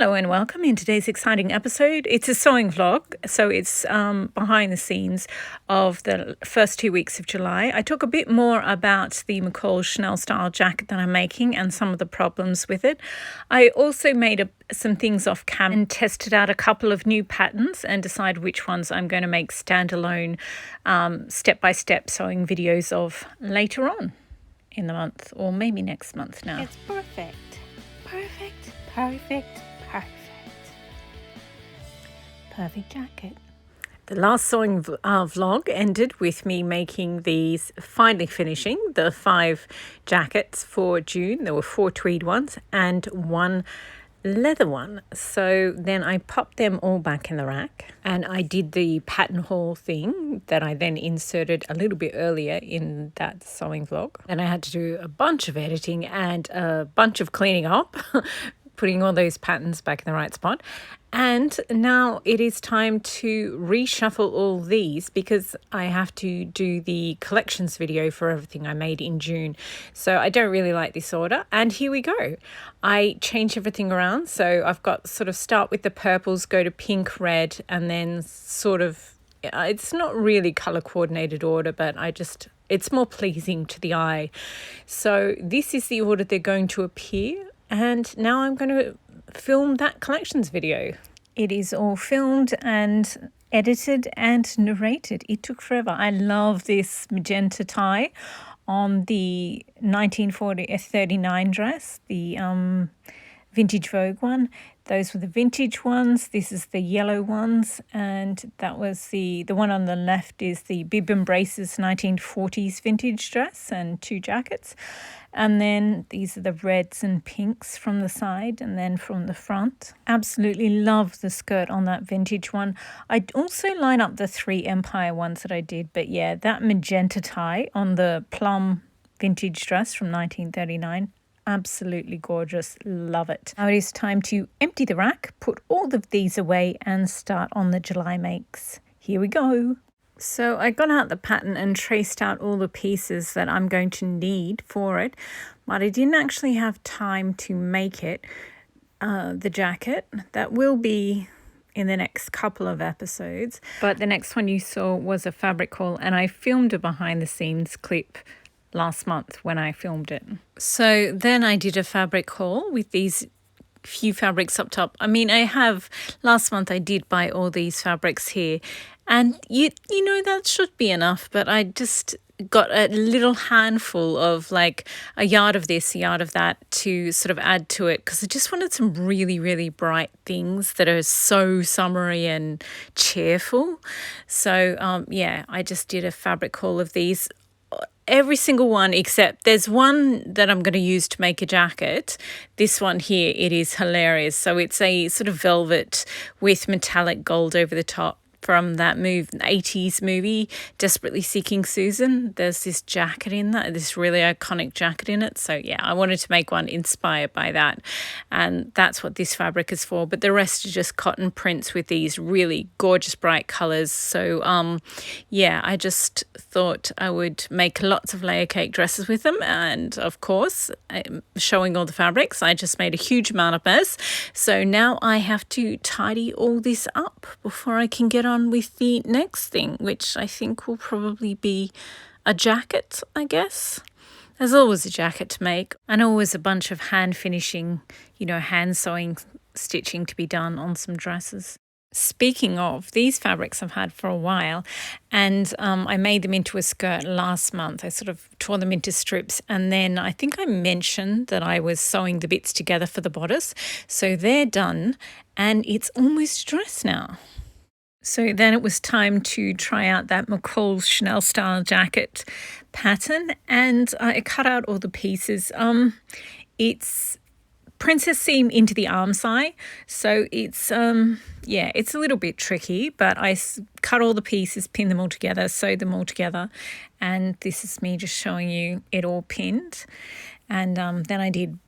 Hello and welcome. In today's exciting episode, it's a sewing vlog, so it's behind the scenes of the first 2 weeks of July. I talk a bit more about the McCall Chanel style jacket that I'm making and some of the problems with it. I also made some things off cam and tested out a couple of new patterns and decide which ones I'm going to make standalone step-by-step sewing videos of later on in the month, or maybe next month now. It's perfect. Perfect jacket. The last sewing vlog ended with me making finally finishing the 5 jackets for June. There were 4 tweed ones and 1 leather one. So then I popped them all back in the rack and I did the pattern haul thing that I then inserted a little bit earlier in that sewing vlog. And I had to do a bunch of editing and a bunch of cleaning up, putting all those patterns back in the right spot. And now it is time to reshuffle all these because I have to do the collections video for everything I made in June. So I don't really like this order. And here we go. I change everything around. So I've got sort of start with the purples, go to pink, red, and then sort of, it's not really color coordinated order, but it's more pleasing to the eye. So this is the order they're going to appear. And now I'm going to film that collections video. It is all filmed and edited and narrated. It took forever. I love this magenta tie on the 1939 dress, the vintage Vogue one. Those were the vintage ones. This is the yellow ones. And that was the one on the left is the Bib and Braces 1940s vintage dress and 2 jackets. And then these are the reds and pinks from the side and then from the front. Absolutely love the skirt on that vintage one. I also line up the 3 Empire ones that I did. But yeah, that magenta tie on the plum vintage dress from 1939. Absolutely gorgeous. Love it. Now it is time to empty the rack, put all of these away and start on the July makes. Here we go. So I got out the pattern and traced out all the pieces that I'm going to need for it, but I didn't actually have time to make it, the jacket. That will be in the next couple of episodes. But the next one you saw was a fabric haul and I filmed a behind the scenes clip last month when I filmed it. So then I did a fabric haul with these few fabrics up top. I mean, last month I did buy all these fabrics here and you know that should be enough, but I just got a little handful of like a yard of this, a yard of that to sort of add to it because I just wanted some really, really bright things that are so summery and cheerful. So yeah, I just did a fabric haul of these. Every single one except there's one that I'm going to use to make a jacket. This one here, it is hilarious. So it's a sort of velvet with metallic gold over the top from that 80s movie, Desperately Seeking Susan. There's this jacket in that, this really iconic jacket in it. So yeah, I wanted to make one inspired by that. And that's what this fabric is for. But the rest are just cotton prints with these really gorgeous bright colors. So yeah, I just thought I would make lots of layer cake dresses with them. And of course, showing all the fabrics, I just made a huge amount of mess. So now I have to tidy all this up before I can get on with the next thing, which I think will probably be a jacket, I guess. There's always a jacket to make and always a bunch of hand finishing, hand sewing, stitching to be done on some dresses. Speaking of, these fabrics I've had for a while and I made them into a skirt last month. I sort of tore them into strips and then I think I mentioned that I was sewing the bits together for the bodice. So they're done and it's almost dressed now. So then it was time to try out that McCall Chanel style jacket pattern and I cut out all the pieces. It's princess seam into the arm side, so it's it's a little bit tricky, but I cut all the pieces, pinned them all together, sewed them all together, and this is me just showing you it all pinned. And then I did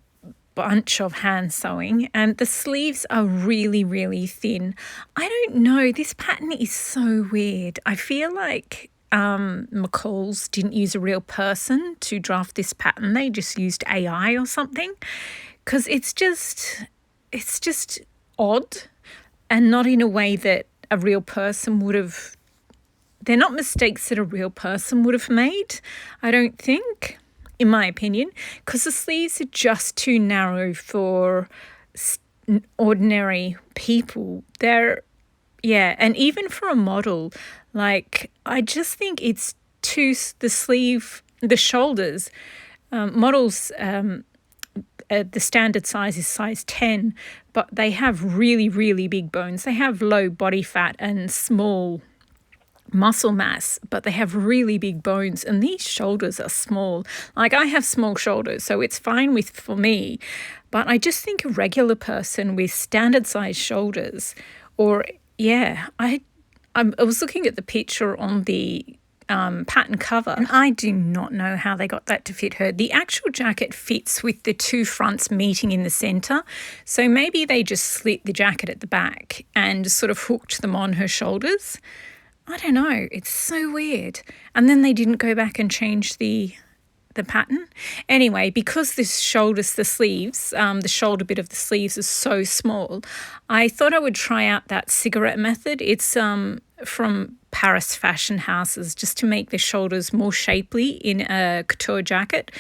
bunch of hand sewing and the sleeves are really, really thin. I don't know, this pattern is so weird. I feel like McCall's didn't use a real person to draft this pattern. They just used AI or something because it's just odd, and not in a way that a real person would have. They're not mistakes that a real person would have made, I don't think, in my opinion, because the sleeves are just too narrow for ordinary people. And even for a model, like, I just think it's the shoulders, models, the standard size is size 10, but they have really, really big bones. They have low body fat and small muscle mass, but they have really big bones, and these shoulders are small. Like, I have small shoulders, so it's fine for me, but I just think a regular person with standard size shoulders, I was looking at the picture on the pattern cover, and I do not know how they got that to fit her. The actual jacket fits with the two fronts meeting in the centre, so maybe they just slit the jacket at the back and sort of hooked them on her shoulders. I don't know. It's so weird. And then they didn't go back and change the pattern. Anyway, because the sleeves, the shoulder bit of the sleeves is so small, I thought I would try out that cigarette method. It's from Paris fashion houses, just to make the shoulders more shapely in a couture jacket.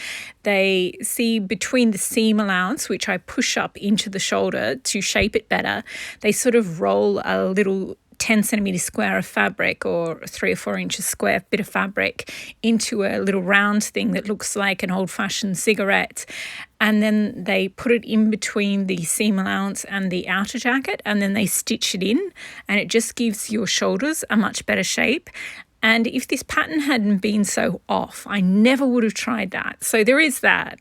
They see between the seam allowance, which I push up into the shoulder to shape it better, they sort of roll a little 10 centimetre square of fabric, or 3 or 4 inches square bit of fabric, into a little round thing that looks like an old-fashioned cigarette, and then they put it in between the seam allowance and the outer jacket, and then they stitch it in, and it just gives your shoulders a much better shape. And if this pattern hadn't been so off, I never would have tried that. So there is that.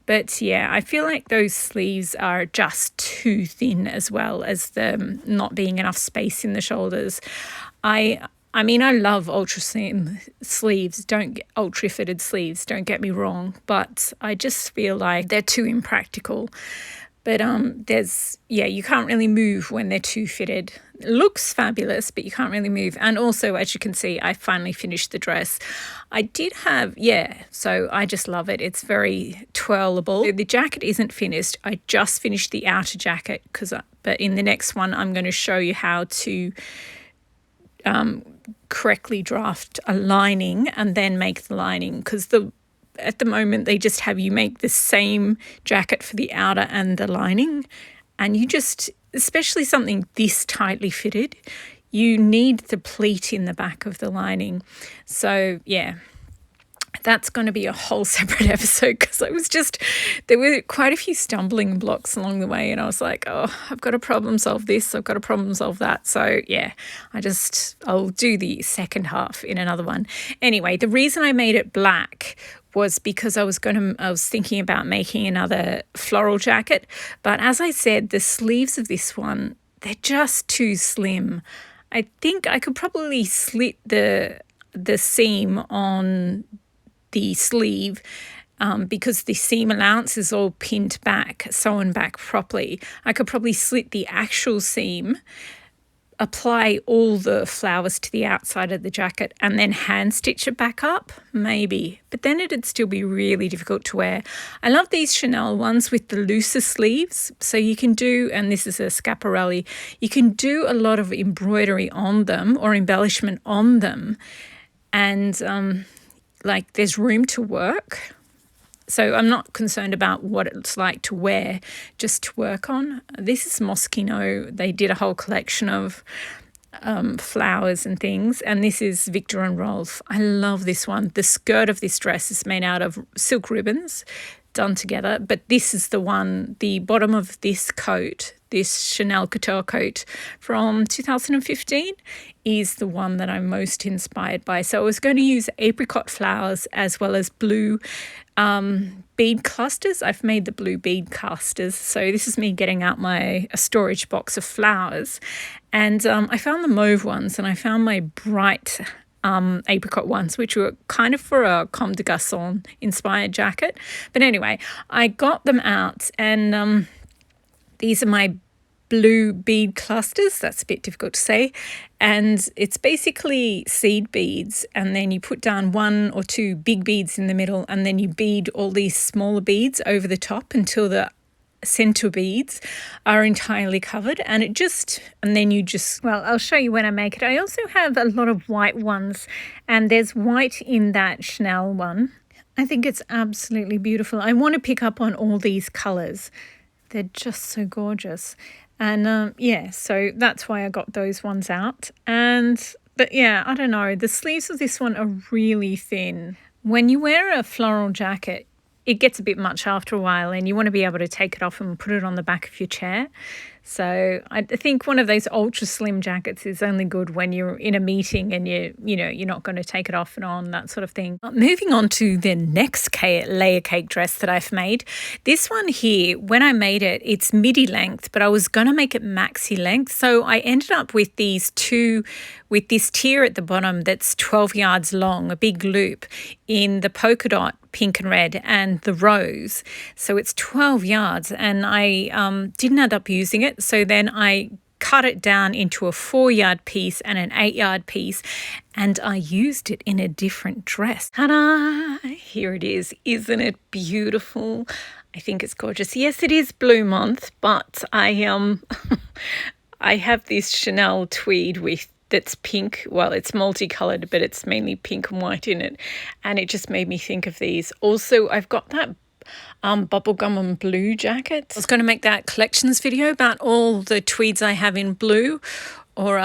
But yeah, I feel like those sleeves are just too thin, as well as the not being enough space in the shoulders. I mean, I love ultra slim sleeves, ultra fitted sleeves, don't get me wrong, but I just feel like they're too impractical. But you can't really move when they're too fitted. It looks fabulous, but you can't really move. And also, as you can see, I finally finished the dress. I did have, so I just love it. It's very twirlable. The jacket isn't finished. I just finished the outer jacket, but in the next one, I'm going to show you how to correctly draft a lining and then make the lining, because at the moment, they just have you make the same jacket for the outer and the lining. And you just, especially something this tightly fitted, you need the pleat in the back of the lining. So, yeah, that's going to be a whole separate episode, because there were quite a few stumbling blocks along the way, and I was like, oh, I've got to problem solve this, I've got to problem solve that. So yeah, I'll do the second half in another one. Anyway, the reason I made it black was because I was thinking about making another floral jacket, but as I said, the sleeves of this one, they're just too slim. I think I could probably slit the seam on the sleeve, because the seam allowance is all pinned back, sewn back properly. I could probably slit the actual seam, apply all the flowers to the outside of the jacket, and then hand stitch it back up, maybe. But then it'd still be really difficult to wear. I love these Chanel ones with the looser sleeves. So you can do, and this is a Schiaparelli, you can do a lot of embroidery on them or embellishment on them. And there's room to work. So I'm not concerned about what it's like to wear, just to work on. This is Moschino. They did a whole collection of flowers and things. And this is Victor and Rolf. I love this one. The skirt of this dress is made out of silk ribbons done together. But this is the one, the bottom of this coat, this Chanel couture coat from 2015 is the one that I'm most inspired by. So I was going to use apricot flowers as well as blue bead clusters. I've made the blue bead clusters. So this is me getting out a storage box of flowers. And I found the mauve ones, and I found my bright apricot ones, which were kind of for a Comme des Garçons inspired jacket. But anyway, I got them out, and these are my blue bead clusters. That's a bit difficult to say. And it's basically seed beads, and then you put down 1 or 2 big beads in the middle, and then you bead all these smaller beads over the top until the center beads are entirely covered, and then you just, well, I'll show you when I make it. I also have a lot of white ones, and there's white in that Chanel one. I think it's absolutely beautiful. I want to pick up on all these colors. They're just so gorgeous. And yeah, so that's why I got those ones out. But yeah, I don't know. The sleeves of this one are really thin. When you wear a floral jacket, it gets a bit much after a while, and you want to be able to take it off and put it on the back of your chair. So I think one of those ultra slim jackets is only good when you're in a meeting and you're not going to take it off and on, that sort of thing. Moving on to the next layer cake dress that I've made. This one here, when I made it, it's midi length, but I was going to make it maxi length. So I ended up with this tier at the bottom that's 12 yards long, a big loop in the polka dot pink and red and the rose. So it's 12 yards, and I didn't end up using it. So then I cut it down into a 4-yard piece and an 8-yard piece, and I used it in a different dress. Ta-da! Here it is. Isn't it beautiful? I think it's gorgeous. Yes, it is Blue Month, but I I have this Chanel tweed that's pink. Well, it's multicolored, but it's mainly pink and white in it, and it just made me think of these. Also, I've got that bubblegum and blue jacket. I was going to make that collections video about all the tweeds I have in blue, or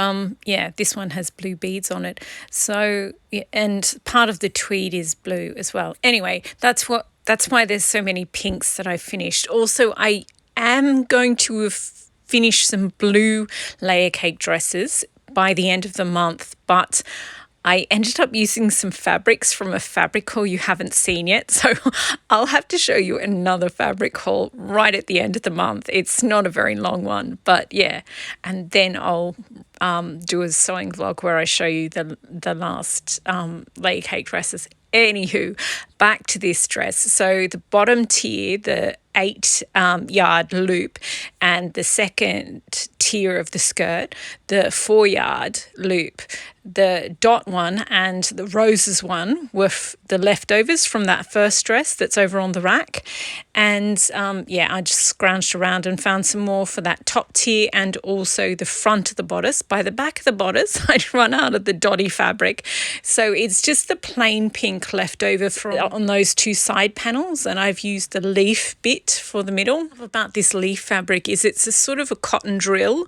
yeah, this one has blue beads on it. So yeah, and part of the tweed is blue as well. Anyway, that's why there's so many pinks that I finished. Also, I am going to finish some blue layer cake dresses by the end of the month, but I ended up using some fabrics from a fabric haul you haven't seen yet. So I'll have to show you another fabric haul right at the end of the month. It's not a very long one, but yeah. And then I'll do a sewing vlog where I show you the last layer cake dresses. Anywho, back to this dress. So the bottom tier, the 8-yard loop, and the second tier of the skirt, the 4-yard loop. The dot one and the roses one were the leftovers from that first dress that's over on the rack. And yeah, I just scrounged around and found some more for that top tier and also the front of the bodice. By the back of the bodice, I'd run out of the dotty fabric. So it's just the plain pink left over on those two side panels, and I've used the leaf bit for the middle. About this leaf fabric is it's a sort of a cotton drill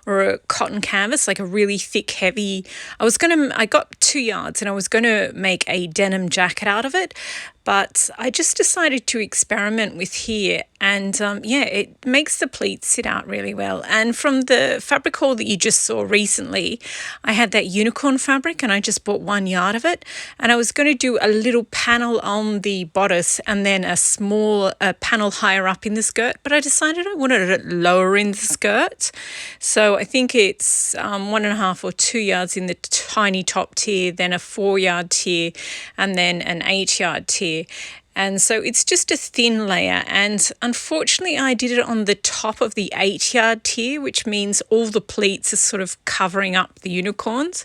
or a cotton canvas, like a really thick, heavy. I got 2 yards and I was going to make a denim jacket out of it, but I just decided to experiment with here, and yeah, it makes the pleats sit out really well. And from the fabric haul that you just saw recently, I had that unicorn fabric and I just bought 1 yard of it, and I was going to do a little panel on the bodice and then a small panel higher up in the skirt, but I decided I wanted it lower in the skirt. So I think it's 1.5 or 2 yards in the tiny top tier, then a 4-yard tier, and then an 8-yard tier. And so it's just a thin layer, and unfortunately I did it on the top of the 8-yard tier, which means all the pleats are sort of covering up the unicorns.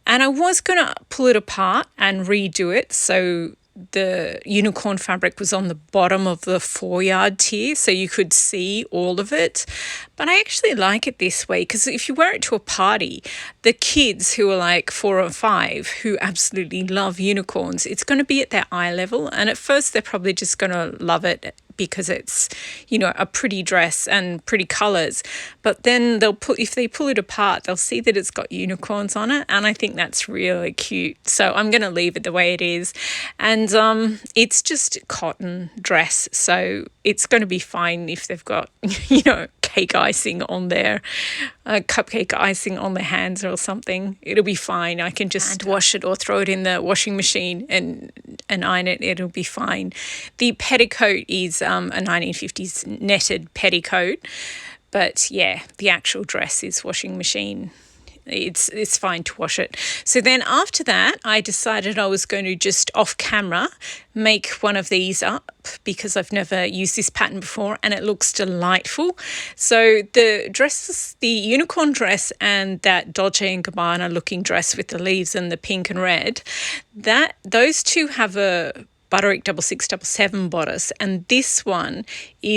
And I was going to pull it apart and redo it, so the unicorn fabric was on the bottom of the 4-yard tier, so you could see all of it. But I actually like it this way, because if you wear it to a party, the kids who are like 4 or 5 who absolutely love unicorns, it's going to be at their eye level, and at first they're probably just going to love it because it's, you know, a pretty dress and pretty colours. But then if they pull it apart, they'll see that it's got unicorns on it, and I think that's really cute. So I'm going to leave it the way it is. And it's just cotton dress, so it's going to be fine if they've got, you know, cake icing on their cupcake icing on their hands or something. It'll be fine. I can just wash it or throw it in the washing machine and iron it. It'll be fine. The petticoat is a 1950s netted petticoat, but yeah, the actual dress is washing machine. It's fine to wash it. So then after that, I decided I was going to just off camera make one of these up, because I've never used this pattern before and it looks delightful. So the dresses, the unicorn dress and that Dolce & Gabbana looking dress with the leaves and the pink and red, those two have a Butterick 6677 bodice, and this one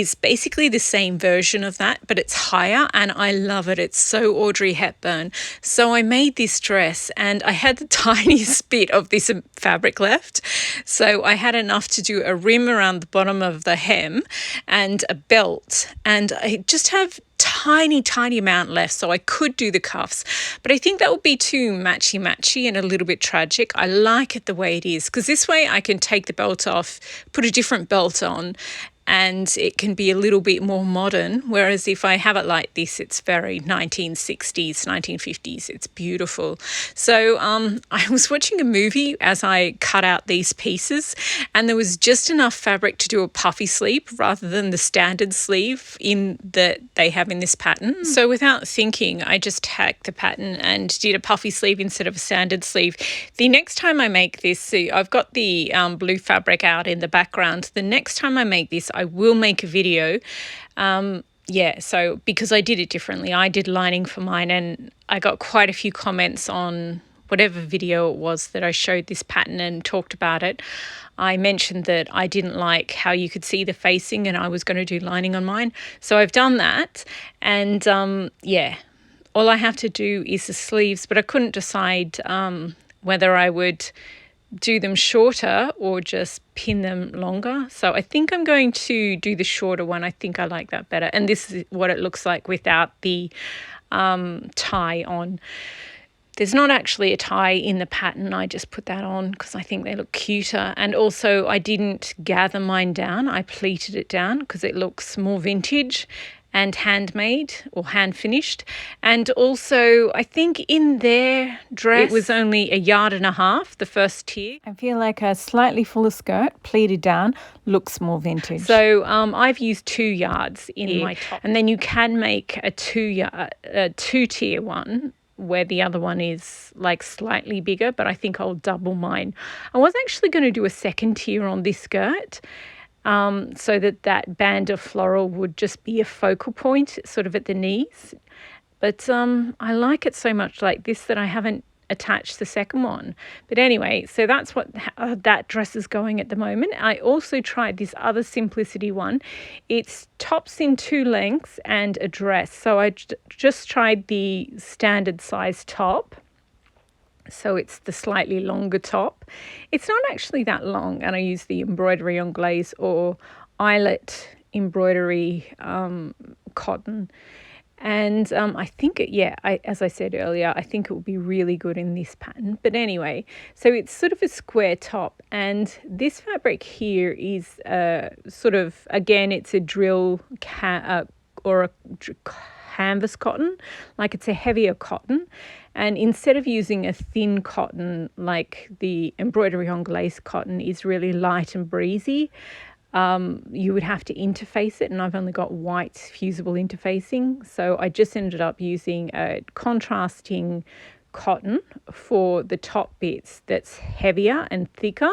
is basically the same version of that, but it's higher, and I love it. It's so Audrey Hepburn. So I made this dress, and I had the tiniest bit of this fabric left. So I had enough to do a rim around the bottom of the hem and a belt, and I just have tiny amount left, so I could do the cuffs, but I think that would be too matchy and a little bit tragic. I like it the way it is, because this way I can take the belt off, put a different belt on, and it can be a little bit more modern. Whereas if I have it like this, it's very 1960s, 1950s. It's beautiful. So I was watching a movie as I cut out these pieces, and there was just enough fabric to do a puffy sleeve rather than the standard sleeve that they have in this pattern. So without thinking, I just hacked the pattern and did a puffy sleeve instead of a standard sleeve. The next time I make this, see, I've got the blue fabric out in the background. The next time I make this, I will make a video. So because I did it differently, I did lining for mine, and I got quite a few comments on whatever video it was that I showed this pattern and talked about it. I mentioned that I didn't like how you could see the facing, and I was going to do lining on mine. So I've done that, and all I have to do is the sleeves, but I couldn't decide whether I would do them shorter or just pin them longer. So I think I'm going to do the shorter one. I think I like that better. And this is what it looks like without the tie on. There's not actually a tie in the pattern. I just put that on because I think they look cuter. And also I didn't gather mine down. I pleated it down because it looks more vintage and handmade or hand finished. And also I think in their dress it was only 1.5 yards, the first tier. I feel like a slightly fuller skirt, pleated down, looks more vintage. So I've used 2 yards in my top. And then you can make a 2-tier one where the other one is like slightly bigger, but I think I'll double mine. I was actually going to do a 2nd tier on this skirt, so that band of floral would just be a focal point sort of at the knees. But I like it so much like this that I haven't attached the second one. But anyway, so that's what that dress is going at the moment. I also tried this other Simplicity one. It's tops in 2 lengths and a dress. So I just tried the standard size top. So it's the slightly longer top. It's not actually that long, and I use the embroidery anglaise or eyelet embroidery cotton. And I think as I said earlier, I think it will be really good in this pattern. But anyway, so it's sort of a square top, and this fabric here is sort of, again, it's a drill or a canvas cotton, like it's a heavier cotton. And instead of using a thin cotton like the embroidery anglaise cotton is really light and breezy, you would have to interface it, and I've only got white fusible interfacing. So I just ended up using a contrasting cotton for the top bits that's heavier and thicker,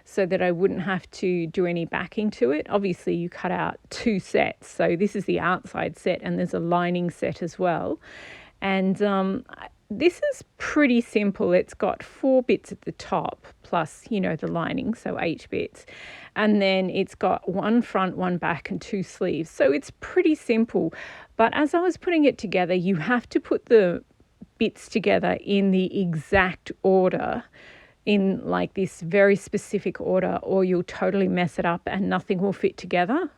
so that I wouldn't have to do any backing to it. Obviously you cut out 2 sets. So this is the outside set, and there's a lining set as well. And this is pretty simple. It's got 4 bits at the top plus, the lining, so 8 bits. And then it's got 1 front, 1 back, and 2 sleeves. So it's pretty simple. But as I was putting it together, you have to put the bits together in the exact order, in like this very specific order, or you'll totally mess it up and nothing will fit together.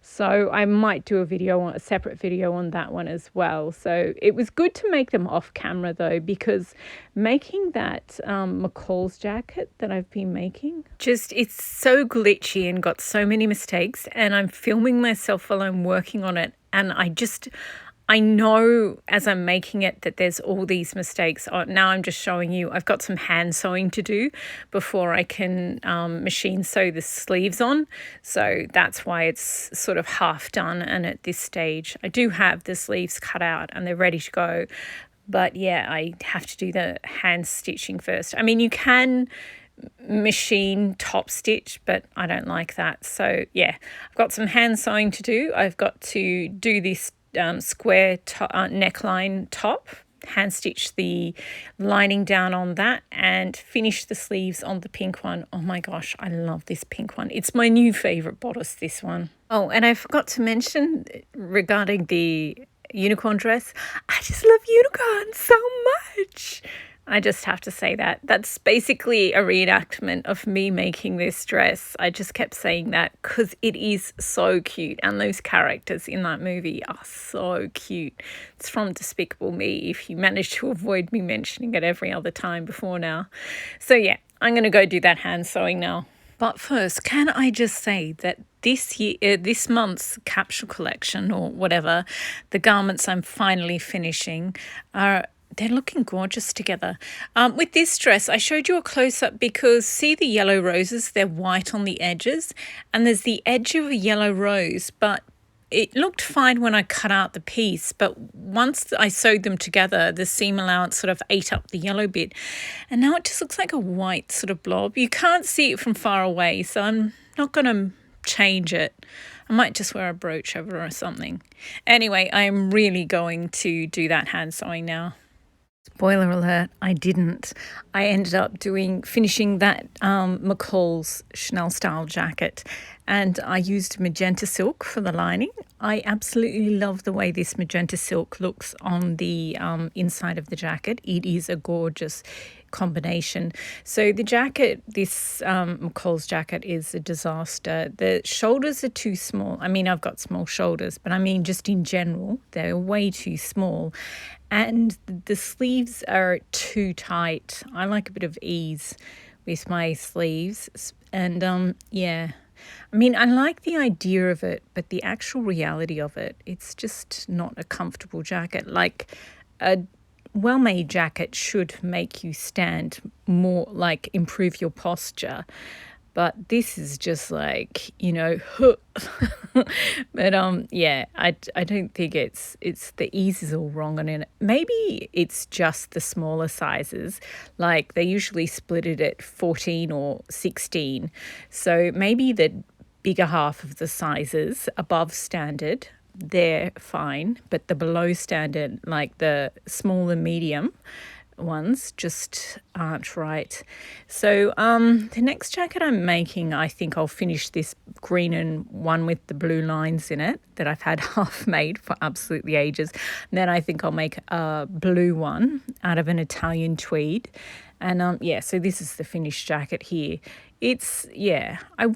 So I might do a separate video on that one as well. So it was good to make them off camera though, because making that McCall's jacket that I've been making, it's so glitchy and got so many mistakes, and I'm filming myself while I'm working on it, and I know as I'm making it that there's all these mistakes. Now I'm just showing you, I've got some hand sewing to do before I can machine sew the sleeves on. So that's why it's sort of half done. And at this stage, I do have the sleeves cut out and they're ready to go. But yeah, I have to do the hand stitching first. I mean, you can machine top stitch, but I don't like that. So yeah, I've got some hand sewing to do. I've got to do this square neckline top, hand stitch the lining down on that, and finish the sleeves on the pink one. Oh my gosh, I love this pink one. It's my new favorite bodice, this one. Oh, and I forgot to mention regarding the unicorn dress, I just love unicorns so much. I just have to say that. That's basically a reenactment of me making this dress. I just kept saying that because it is so cute. And those characters in that movie are so cute. It's from Despicable Me, if you manage to avoid me mentioning it every other time before now. So yeah, I'm going to go do that hand sewing now. But first, can I just say that this month's capsule collection or whatever, the garments I'm finally finishing they're looking gorgeous together. With this dress, I showed you a close-up because see the yellow roses? They're white on the edges and there's the edge of a yellow rose, but it looked fine when I cut out the piece, but once I sewed them together, the seam allowance sort of ate up the yellow bit. And now it just looks like a white sort of blob. You can't see it from far away, so I'm not going to change it. I might just wear a brooch over or something. Anyway, I'm really going to do that hand sewing now. Spoiler alert, I didn't. I ended up finishing that McCall's Chanel style jacket, and I used magenta silk for the lining. I absolutely love the way this magenta silk looks on the inside of the jacket. It is a gorgeous combination. So the jacket, this McCall's jacket is a disaster. The shoulders are too small. I mean, I've got small shoulders, but I mean just in general, they're way too small. And the sleeves are too tight. I like a bit of ease with my sleeves. And yeah, I mean, I like the idea of it, but the actual reality of it, it's just not a comfortable jacket. Like a well-made jacket should make you stand more, like improve your posture. But this is just like, but yeah, I don't think it's the ease is all wrong on it. Maybe it's just the smaller sizes, like they usually split it at 14 or 16. So maybe the bigger half of the sizes above standard, they're fine, but the below standard, like the small and medium ones, just aren't right. So the next jacket I'm making, I think I'll finish this green and one with the blue lines in it that I've had half made for absolutely ages. And then I think I'll make a blue one out of an Italian tweed. And yeah, so this is the finished jacket here. I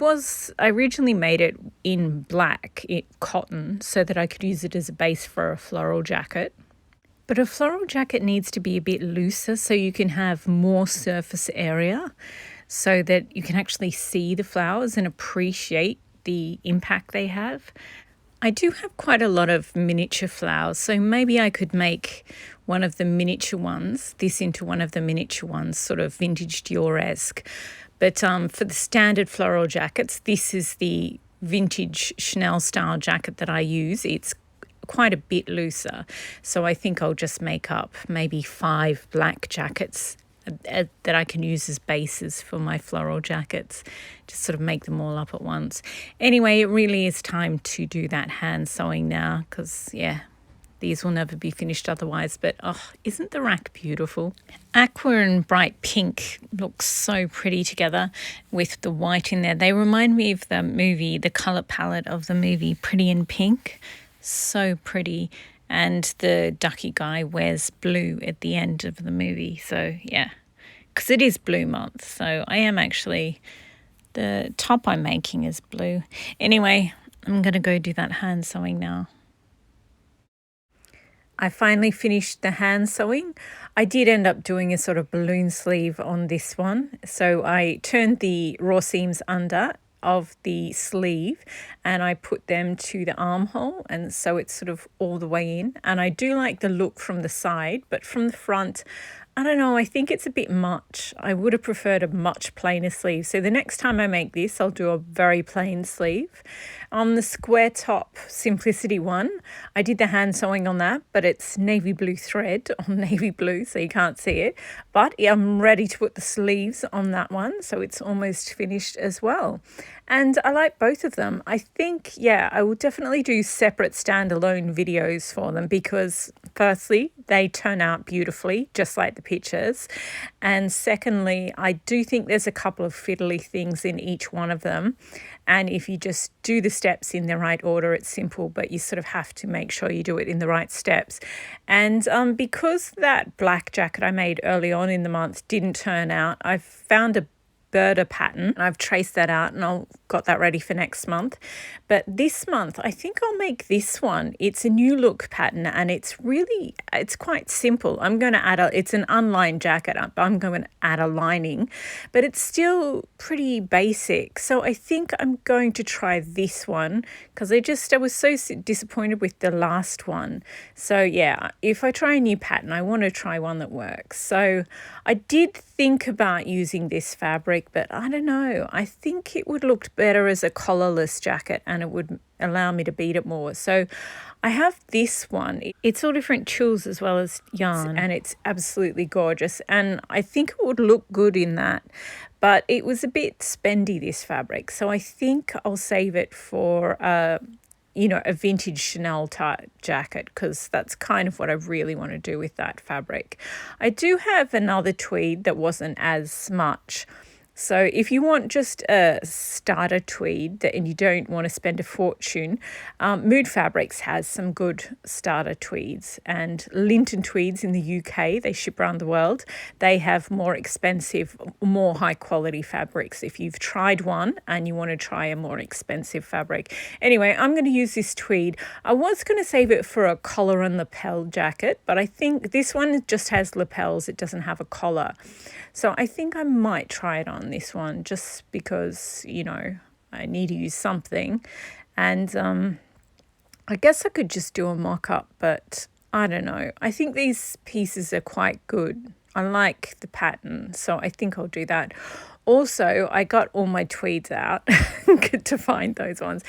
originally made it in black, cotton, so that I could use it as a base for a floral jacket. But a floral jacket needs to be a bit looser so you can have more surface area so that you can actually see the flowers and appreciate the impact they have. I do have quite a lot of miniature flowers, so maybe I could make one of the miniature ones, this into one of the miniature ones, sort of vintage Dior-esque. But for the standard floral jackets, this is the vintage Chanel style jacket that I use. It's quite a bit looser, so I think I'll just make up maybe 5 black jackets that I can use as bases for my floral jackets, just sort of make them all up at once. Anyway, it really is time to do that hand sewing now because yeah, these will never be finished otherwise. But oh, isn't the rack beautiful? Aqua and bright pink looks so pretty together with the white in there. They remind me of the movie, the colour palette of the movie Pretty in Pink. So pretty. And the ducky guy wears blue at the end of the movie. So yeah, because it is blue month. So I am actually, the top I'm making is blue. Anyway, I'm going to go do that hand sewing now. I finally finished the hand sewing. I did end up doing a sort of balloon sleeve on this one. So I turned the raw seams under of the sleeve and I put them to the armhole, and so it's sort of all the way in. And I do like the look from the side, but from the front, I don't know, I think it's a bit much. I would have preferred a much plainer sleeve. So the next time I make this, I'll do a very plain sleeve. On the square top Simplicity one, I did the hand sewing on that, but it's navy blue thread on navy blue, so you can't see it. But I'm ready to put the sleeves on that one, so it's almost finished as well. And I like both of them. I think, yeah, I will definitely do separate standalone videos for them because, firstly, they turn out beautifully, just like the pictures. And secondly, I do think there's a couple of fiddly things in each one of them. And if you just do the steps in the right order, it's simple, but you sort of have to make sure you do it in the right steps. And because that black jacket I made early on in the month didn't turn out, I've found a birder pattern. I've traced that out and I'll got that ready for next month. But this month, I think I'll make this one. It's a new look pattern and it's quite simple. I'm going to it's an unlined jacket. I'm going to add a lining, but it's still pretty basic. So I think I'm going to try this one because I was so disappointed with the last one. So yeah, if I try a new pattern, I want to try one that works. So I did think about using this fabric, but I don't know. I think it would look better as a collarless jacket and it would allow me to beat it more. So I have this one. It's all different chills as well as yarn and it's absolutely gorgeous. And I think it would look good in that, but it was a bit spendy, this fabric. So I think I'll save it for a vintage Chanel type jacket because that's kind of what I really want to do with that fabric. I do have another tweed that wasn't as much. So if you want just a starter tweed and you don't want to spend a fortune, Mood Fabrics has some good starter tweeds, and Linton Tweeds in the UK, they ship around the world. They have more expensive, more high quality fabrics if you've tried one and you want to try a more expensive fabric. Anyway, I'm going to use this tweed. I was going to save it for a collar and lapel jacket, but I think this one just has lapels. It doesn't have a collar. So I think I might try it on this one just because, I need to use something. And I guess I could just do a mock-up, but I don't know. I think these pieces are quite good. I like the pattern, so I think I'll do that. Also, I got all my tweeds out to find those ones,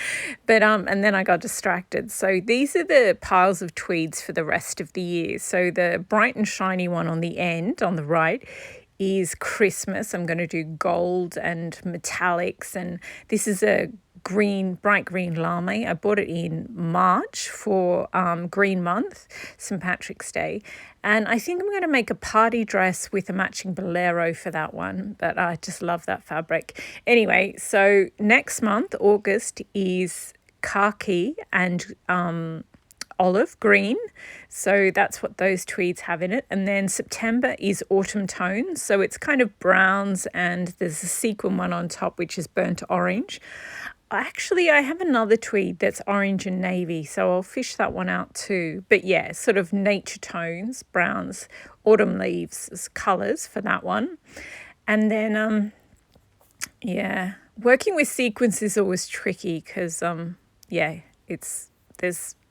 but and then I got distracted. So these are the piles of tweeds for the rest of the year. So the bright and shiny one on the end, on the right, is Christmas. I'm going to do gold and metallics, and this is a bright green lame. I bought it in March for Green Month, St. Patrick's Day, and I think I'm going to make a party dress with a matching bolero for that one, but I just love that fabric. Anyway, so next month, August, is khaki and olive green, so that's what those tweeds have in it. And then September is autumn tones, so it's kind of browns, and there's a sequin one on top which is burnt orange. Actually, I have another tweed that's orange and navy, so I'll fish that one out too. But yeah, sort of nature tones, browns, autumn leaves as colours for that one. And then working with sequins is always tricky because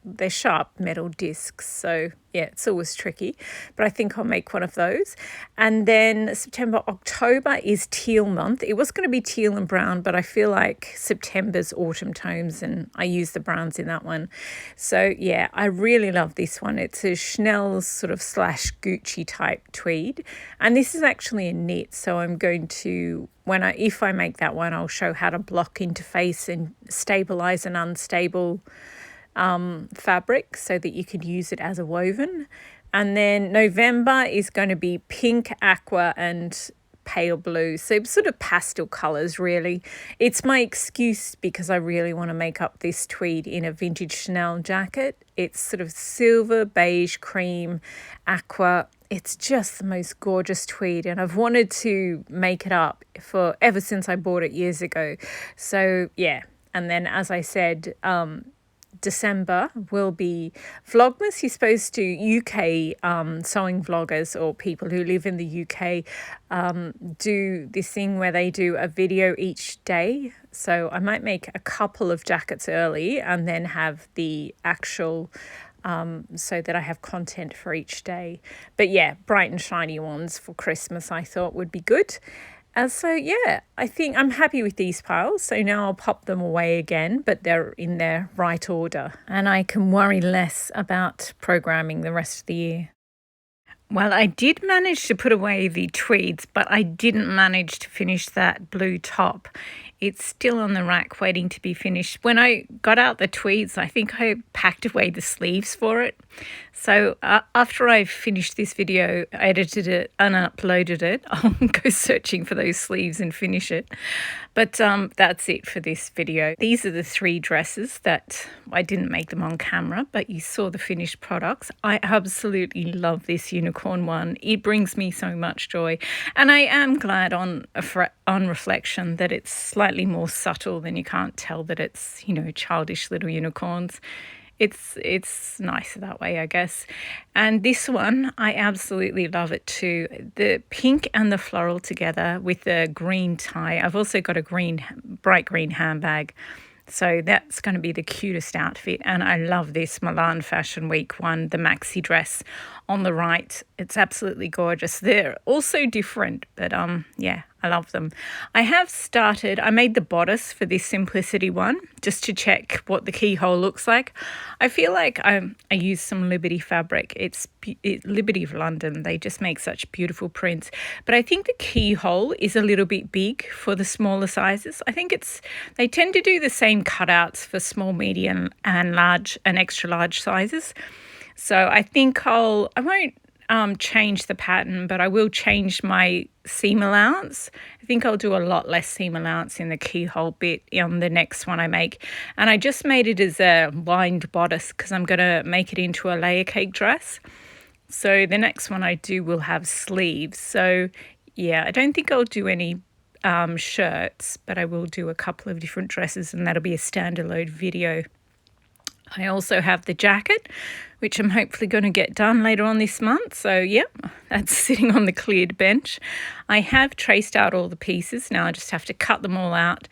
they're sharp metal discs, so yeah, it's always tricky, but I think I'll make one of those. And then September, October is teal month. It was going to be teal and brown, but I feel like September's autumn tones and I use the browns in that one. So yeah, I really love this one. It's a Chanel sort of / Gucci type tweed, and this is actually a knit, so I'm going to, if I make that one, I'll show how to block interface and stabilize an unstable fabric so that you can use it as a woven. And then November is going to be pink, aqua and pale blue, so sort of pastel colors really. It's my excuse because I really want to make up this tweed in a vintage Chanel jacket. It's sort of silver, beige, cream, aqua. It's just the most gorgeous tweed, and I've wanted to make it up for ever since I bought it years ago. So yeah, and then as I said, December will be Vlogmas. You're supposed to, UK sewing vloggers or people who live in the UK do this thing where they do a video each day. So I might make a couple of jackets early and then have the actual so that I have content for each day. But yeah, bright and shiny ones for Christmas I thought would be good. So yeah, I think I'm happy with these piles. So now I'll pop them away again, but they're in their right order. And I can worry less about programming the rest of the year. Well, I did manage to put away the tweeds, but I didn't manage to finish that blue top. It's still on the rack waiting to be finished. When I got out the tweeds, I think I packed away the sleeves for it. So after I finished this video, edited it and uploaded it, I'll go searching for those sleeves and finish it. But that's it for this video. These are the 3 dresses that I didn't make them on camera, but you saw the finished products. I absolutely love this unicorn one. It brings me so much joy. And I am glad on reflection that it's slightly more subtle, than you can't tell that it's, childish little unicorns. It's nicer that way, I guess. And this one, I absolutely love it too. The pink and the floral together with the green tie. I've also got a bright green handbag. So that's going to be the cutest outfit. And I love this Milan Fashion Week one, the maxi dress on the right. It's absolutely gorgeous. They're also different, but yeah, I love them. I made the bodice for this Simplicity one just to check what the keyhole looks like. I feel like I used some Liberty fabric. It's Liberty of London. They just make such beautiful prints. But I think the keyhole is a little bit big for the smaller sizes. I think they tend to do the same cutouts for small, medium and large and extra large sizes. So I think I won't change the pattern, but I will change my seam allowance. I think I'll do a lot less seam allowance in the keyhole bit on the next one I make. And I just made it as a lined bodice because I'm going to make it into a layer cake dress. So the next one I do will have sleeves. So yeah, I don't think I'll do any shirts, but I will do a couple of different dresses, and that'll be a standalone video. I also have the jacket, which I'm hopefully going to get done later on this month. So, yeah, that's sitting on the cleared bench. I have traced out all the pieces. Now I just have to cut them all out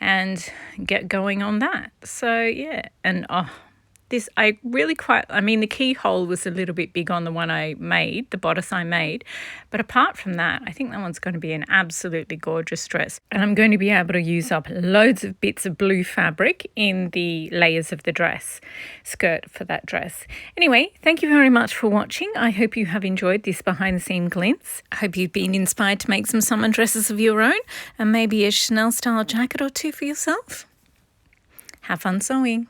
and get going on that. So, yeah, and the keyhole was a little bit big on the one I made, the bodice I made. But apart from that, I think that one's going to be an absolutely gorgeous dress. And I'm going to be able to use up loads of bits of blue fabric in the layers of the skirt for that dress. Anyway, thank you very much for watching. I hope you have enjoyed this behind the scene glimpse. I hope you've been inspired to make some summer dresses of your own and maybe a Chanel style jacket or two for yourself. Have fun sewing.